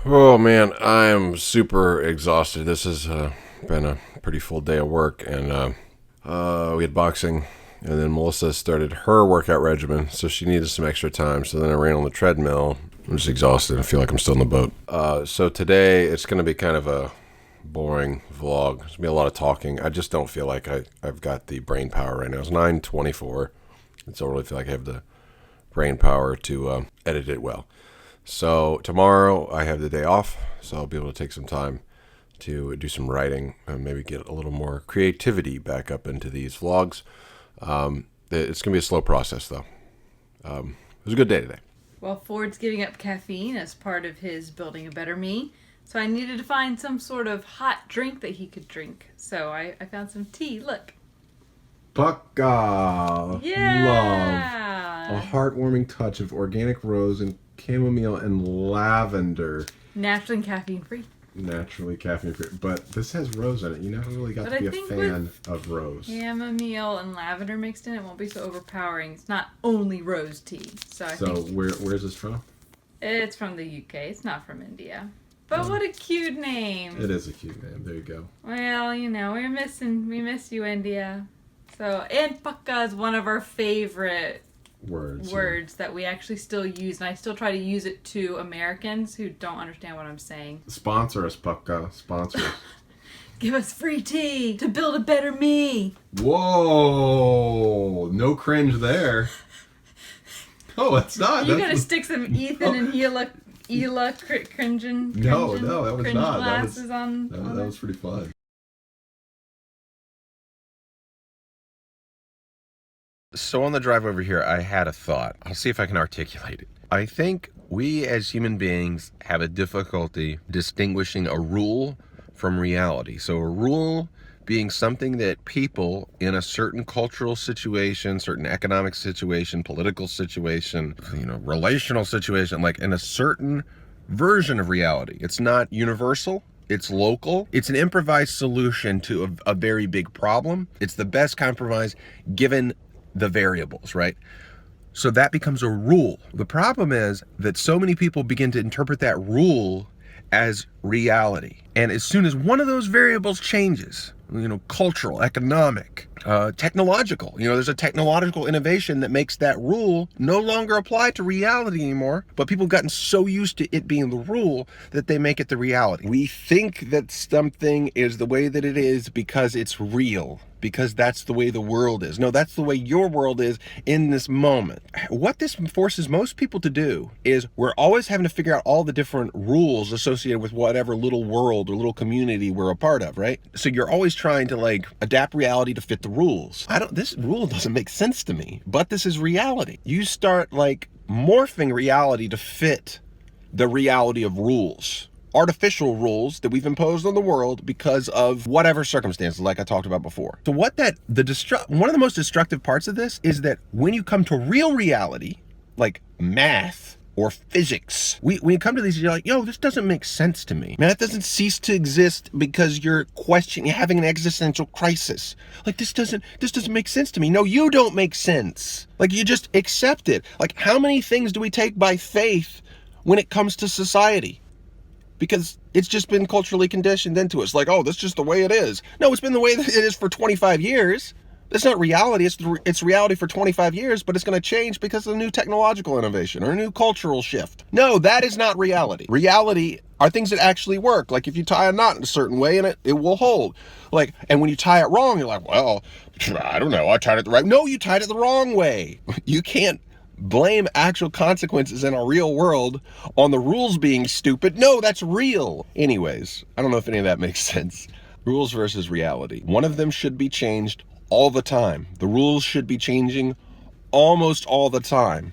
Oh man, I am super exhausted. This has been a pretty full day of work, and we had boxing, and then Melissa started her workout regimen, so she needed some extra time. So then I ran on the treadmill. I'm just exhausted. I feel like I'm still in the boat. So today it's going to be kind of a boring vlog. There's going to be a lot of talking. I just don't feel like I've got the brain power right now. It's 9:24. I don't really feel like I have the brain power to edit it well. So tomorrow I have the day off, so I'll be able to take some time to do some writing and maybe get a little more creativity back up into these vlogs. It's going to be a slow process, though. It was a good day today. Well, Ford's giving up caffeine as part of his building a better me. So I needed to find some sort of hot drink that he could drink. So I found some tea. Look. Bucka. Yeah. Love. A heartwarming touch of organic rose and chamomile and lavender. Natural and caffeine free. Naturally caffeine free. But this has rose in it. You never really got But to I be a think fan of rose. Chamomile and lavender mixed in, it won't be so overpowering. It's not only rose tea. So I think Where's this from? it's from the UK. It's not from India. But what a cute name. It is a cute name. There you go. Well, we miss you, India. So, and Pakka is one of our favorite words that we actually still use, and I still try to use it to Americans who don't understand what I'm saying. Sponsor us, Bucka. Sponsor us. Give us free tea to build a better me. Whoa! No cringe there. Oh, it's not. You gotta stick some Ethan and Hila cringing. No, that was cringe not. Glasses That was pretty fun. So on the drive over here, I had a thought. I'll see if I can articulate it. I think we as human beings have a difficulty distinguishing a rule from reality. So a rule being something that people in a certain cultural situation, certain economic situation, political situation, relational situation, like in a certain version of reality. It's not universal. It's local. It's an improvised solution to a very big problem. It's the best compromise given the variables, right? So that becomes a rule. The problem is that so many people begin to interpret that rule as reality. And as soon as one of those variables changes, cultural, economic, technological, there's a technological innovation that makes that rule no longer apply to reality anymore, but people have gotten so used to it being the rule that they make it the reality. We think that something is the way that it is because it's real, because that's the way the world is. No, that's the way your world is in this moment. What this forces most people to do is we're always having to figure out all the different rules associated with whatever little world or little community we're a part of, right? So you're always trying to adapt reality to fit the rules. This rule doesn't make sense to me, but this is reality. You start morphing reality to fit the reality of rules. Artificial rules that we've imposed on the world because of whatever circumstances, like I talked about before. So one of the most destructive parts of this is that when you come to real reality, like math or physics, when you come to these, you're like, yo, this doesn't make sense to me. Math doesn't cease to exist because you're having an existential crisis. This doesn't make sense to me. No, you don't make sense. You just accept it. How many things do we take by faith when it comes to society? Because it's just been culturally conditioned into us. Oh, that's just the way it is. No, it's been the way that it is for 25 years. It's not reality. It's reality for 25 years, but it's going to change because of a new technological innovation or a new cultural shift. No, that is not reality. Reality are things that actually work. If you tie a knot in a certain way and it will hold. And when you tie it wrong, you're like, well, I don't know. I tied it the right. No, you tied it the wrong way. You can't blame actual consequences in a real world on the rules being stupid. No, that's real. Anyways, I don't know if any of that makes sense. Rules versus reality. One of them should be changed all the time. The rules should be changing almost all the time.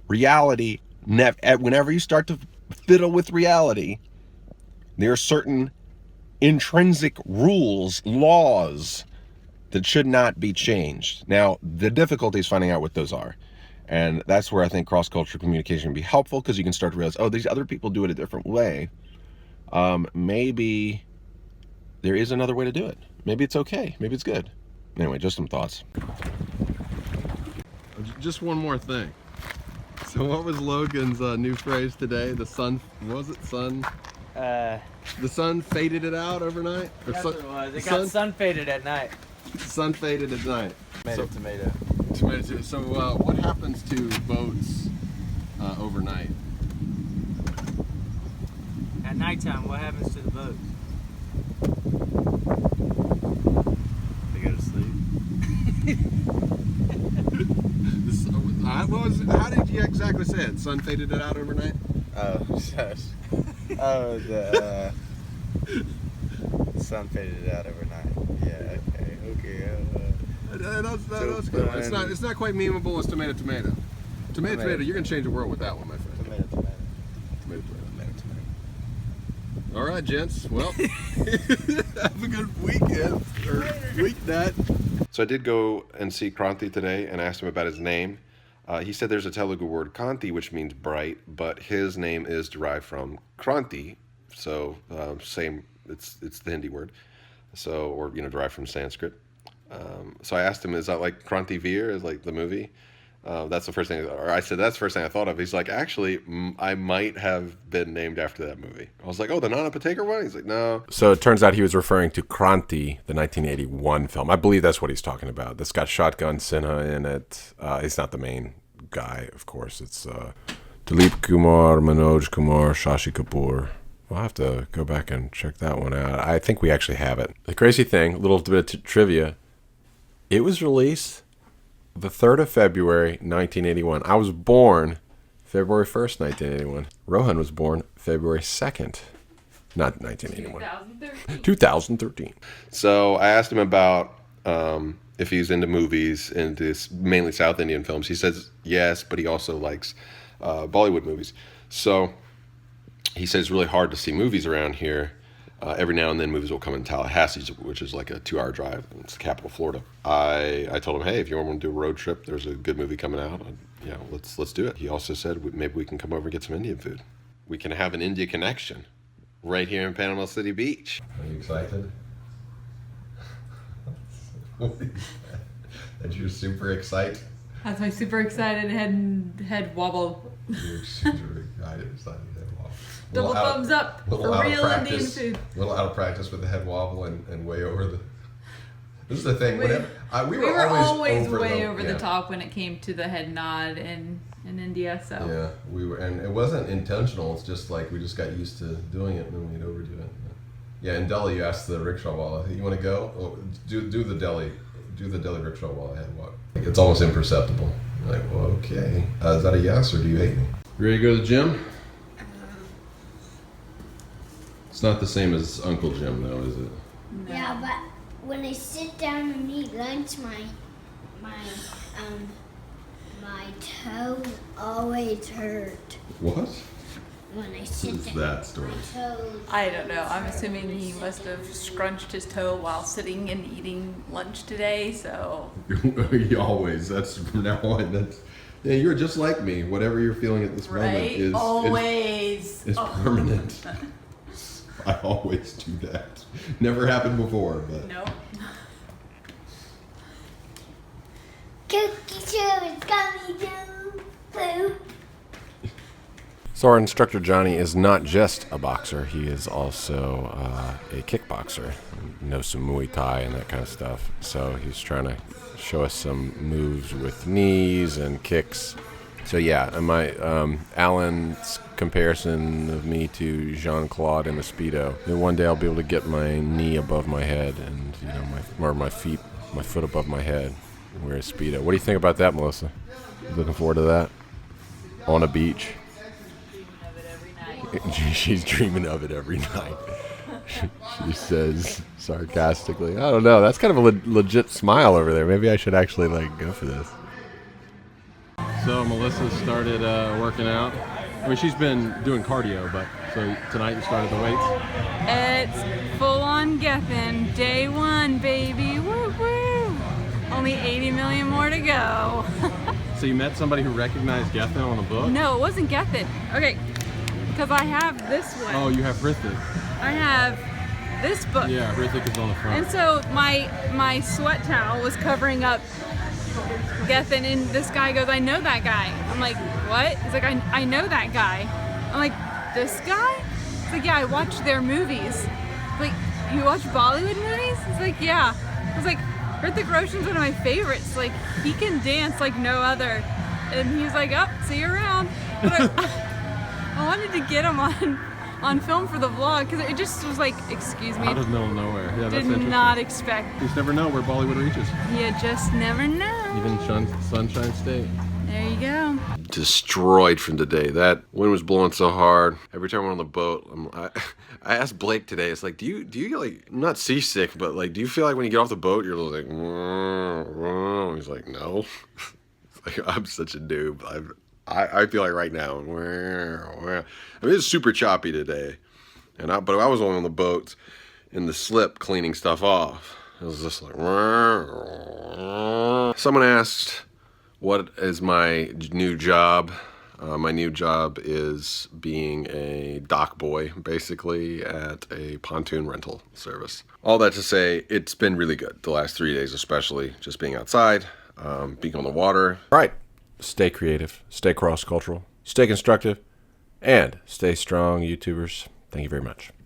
Reality, whenever you start to fiddle with reality, there are certain intrinsic rules, laws that should not be changed. Now, the difficulty is finding out what those are. And that's where I think cross-cultural communication can be helpful, because you can start to realize, oh, these other people do it a different way. Maybe there is another way to do it. Maybe it's okay. Maybe it's good. Anyway, just some thoughts. Just one more thing. So what was Logan's new phrase today? The sun, what was it? Sun? The sun faded it out overnight? Or That's what it was. It the got sun faded at night. sun faded at night. Tomato. So what happens to boats overnight? At nighttime, what happens to the boat? They go to sleep. How did you exactly say it? Sun faded it out overnight? Oh, shush. Oh, the sun faded it out overnight. Yeah, okay. That's good. It's not quite memeable as tomato. Tomato, you're gonna change the world with that one, my friend. Tomato. All right, gents. Well, have a good weekend or weeknight. So I did go and see Kranti today and asked him about his name. He said there's a Telugu word Kanti, which means bright, but his name is derived from Kranti, so same. It's the Hindi word, so or derived from Sanskrit. So I asked him, is that like Kranti Veer, is like the movie? That's the first thing, or I said that's the first thing I thought of. He's like, actually, I might have been named after that movie. I was like, oh, the Nana Patekar one? He's like, no. So it turns out he was referring to Kranti, the 1981 film. I believe that's what he's talking about. That's got Shotgun Sinha in it. It's not the main guy, of course. It's Dilip Kumar, Manoj Kumar, Shashi Kapoor. We'll have to go back and check that one out. I think we actually have it. The crazy thing, a little bit of trivia, it was released the 3rd of February, 1981. I was born February 1st, 1981. Rohan was born February 2nd, not 1981. 2013. So I asked him about if he's into movies, into mainly South Indian films. He says yes, but he also likes Bollywood movies. So he says it's really hard to see movies around here. Every now and then movies will come in Tallahassee, which is like a 2-hour drive. It's the capital of Florida. I told him, hey, if you want to do a road trip, there's a good movie coming out. Let's do it. He also said maybe we can come over and get some Indian food. We can have an India connection right here in Panama City Beach. Are you excited? That you're super excited? That's my super excited head wobble. You're super excited. Double thumbs up for real Indian food. A little out of practice with the head wobble and way over the. This is the thing. We were always way over the top when it came to the head nod in India. So yeah, we were, and it wasn't intentional. It's just like we just got used to doing it, and then we'd overdo it. Yeah, in Delhi, you asked the rickshaw wala, "You want to go? Oh, do the Delhi rickshaw wala head walk." It's almost imperceptible. You're like, well, okay, is that a yes or do you hate me? You ready to go to the gym? It's not the same as Uncle Jim, though, is it? No. Yeah, but when I sit down and eat lunch, my toes always hurt. What? When I sit What's down, that story? my toes. I don't know. I'm assuming he must have scrunched his toe while sitting and eating lunch today. So Always. That's from now on. That's yeah. You're just like me. Whatever you're feeling at this moment is always is permanent. I always do that. Never happened before, but no. Cookie show is coming down. Boo. So our instructor Johnny is not just a boxer; he is also a kickboxer. He knows some Muay Thai and that kind of stuff. So he's trying to show us some moves with knees and kicks. So yeah, and my Alan's comparison of me to Jean-Claude in a Speedo. And one day I'll be able to get my knee above my head and my foot above my head, and wear a Speedo. What do you think about that, Melissa? Looking forward to that on a beach. She's dreaming of it every night. She says sarcastically, I don't know, that's kind of a legit smile over there. Maybe I should actually go for this. So Melissa started working out. I mean, she's been doing cardio, but so tonight you started the weights? It's full on Gethin. Day 1, baby. Woo woo. Only 80 million more to go. So you met somebody who recognized Gethin on a book? No, it wasn't Gethin. Okay, because I have this one. Oh, you have Hrithik. I have this book. Yeah, Hrithik is on the front. And so my sweat towel was covering up Gethin, and this guy goes, I know that guy. I'm like, what? He's like, I know that guy. I'm like, this guy? He's like, yeah, I watch their movies. Like, you watch Bollywood movies? He's like, yeah. I was like, Hrithik Roshan's one of my favorites. Like, he can dance like no other. And he's like, oh, see you around. But I wanted to get him on film for the vlog because it just was like, excuse me. Out of the middle of nowhere. Yeah, that's Did interesting. not expect. You just never know where Bollywood reaches. You just never know. Even Sunshine State. There you go. Destroyed from today. That wind was blowing so hard. Every time we're on the boat, I asked Blake today. It's like, do you get like, I'm not seasick, but like, do you feel like when you get off the boat, you're like, he's like, no. It's like, I'm such a noob. I feel like right now. I mean, it's super choppy today, but I was only on the boat in the slip cleaning stuff off. It was just like. Someone asked, what is my new job? My new job is being a dock boy, basically, at a pontoon rental service. All that to say, it's been really good. The last 3 days especially, just being outside, being on the water. All right, stay creative, stay cross-cultural, stay constructive, and stay strong, YouTubers. Thank you very much.